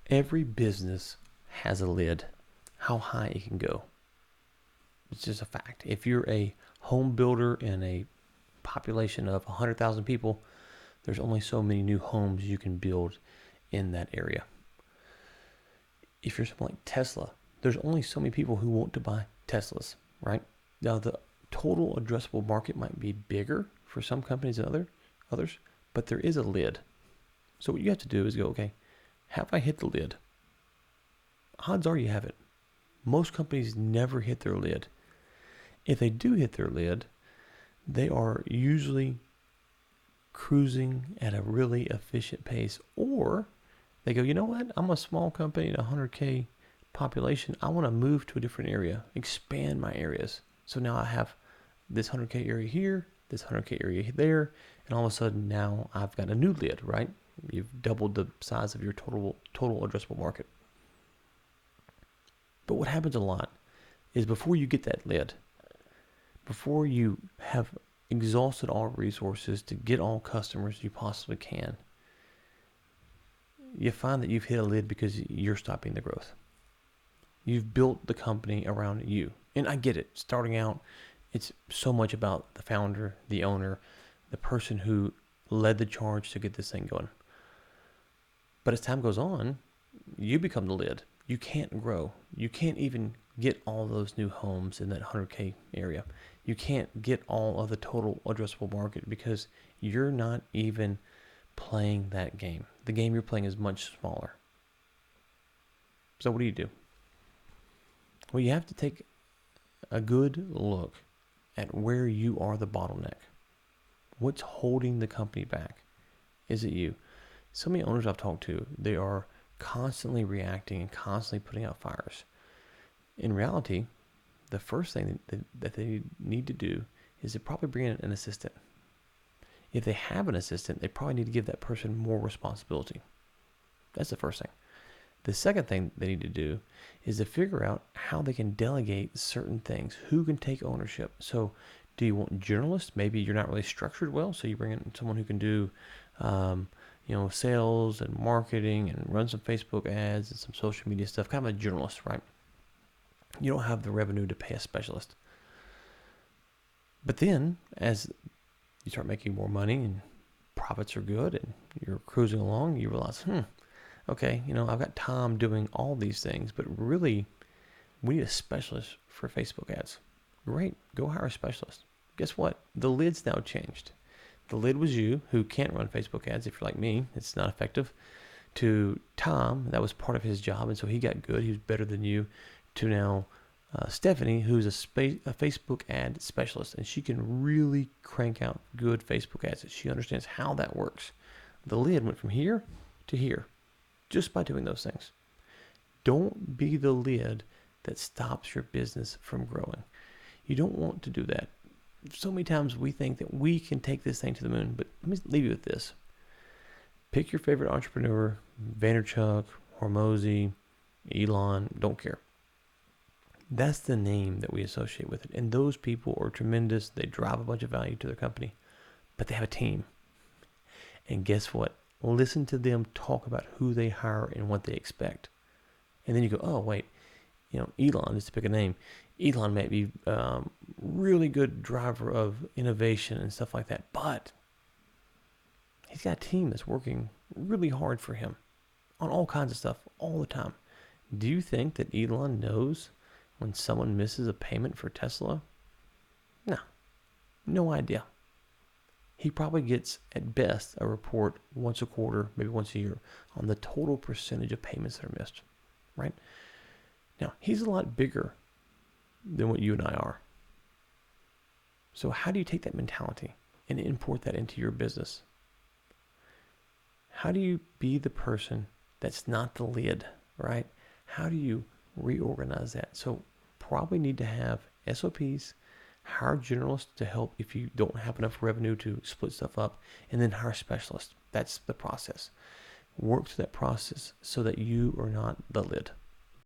Every business has a lid, how high it can go. It's just a fact. If you're a home builder in a population of 100,000 people, there's only so many new homes you can build in that area. If you're something like Tesla, there's only so many people who want to buy Teslas, right? Now, the total addressable market might be bigger for some companies than others, but there is a lid. So what you have to do is go, okay, have I hit the lid? Odds are you haven't. Most companies never hit their lid. If they do hit their lid, they are usually cruising at a really efficient pace, or they go, you know what? I'm a small company at 100K population. I want to move to a different area, expand my areas. So now I have this 100K area here, this 100K area there, and all of a sudden now I've got a new lid, right? You've doubled the size of your total addressable market. But what happens a lot is before you get that lid, before you have exhausted all resources to get all customers you possibly can, you find that you've hit a lid because you're stopping the growth. You've built the company around you. And I get it. Starting out, it's so much about the founder, the owner, the person who led the charge to get this thing going. But as time goes on, you become the lid. You can't grow. You can't even get all those new homes in that 100K area. You can't get all of the total addressable market because you're not even playing that game. The game you're playing is much smaller. So what do? Well, you have to take a good look at where you are the bottleneck. What's holding the company back? Is it you? So many owners I've talked to, they are constantly reacting and constantly putting out fires. In reality, the first thing that they need to do is to probably bring in an assistant. If they have an assistant, they probably need to give that person more responsibility. That's the first thing. The second thing they need to do is to figure out how they can delegate certain things. Who can take ownership? So do you want generalists? Maybe you're not really structured well, so you bring in someone who can do sales and marketing and run some Facebook ads and some social media stuff, kind of a generalist, right? You don't have the revenue to pay a specialist. But then as you start making more money and profits are good and you're cruising along, you realize, okay, I've got Tom doing all these things, but really we need a specialist for Facebook ads. Great, go hire a specialist. Guess what? The lid's now changed. The lid was you, who can't run Facebook ads. If you're like me, it's not effective. To Tom, that was part of his job, and so he got good. He was better than you. To now Stephanie, who's a Facebook ad specialist, and she can really crank out good Facebook ads. She understands how that works. The lid went from here to here just by doing those things. Don't be the lid that stops your business from growing. You don't want to do that. So many times we think that we can take this thing to the moon, but let me leave you with this. Pick your favorite entrepreneur, Vaynerchuk, Hormozy, Elon, don't care. That's the name that we associate with it. And those people are tremendous. They drive a bunch of value to their company, but they have a team. And guess what? Listen to them talk about who they hire and what they expect. And then you go, oh, wait, Elon, just to pick a name, Elon may be really good driver of innovation and stuff like that, but he's got a team that's working really hard for him on all kinds of stuff all the time. Do you think that Elon knows when someone misses a payment for Tesla? No idea. He probably gets, at best, a report once a quarter, maybe once a year, on the total percentage of payments that are missed, right? Now, he's a lot bigger than what you and I are. So how do you take that mentality and import that into your business? How do you be the person that's not the lid, right? How do you reorganize that? So probably need to have SOPs, hire generalists to help if you don't have enough revenue to split stuff up, and then hire specialists. That's the process. Work through that process so that you are not the lid.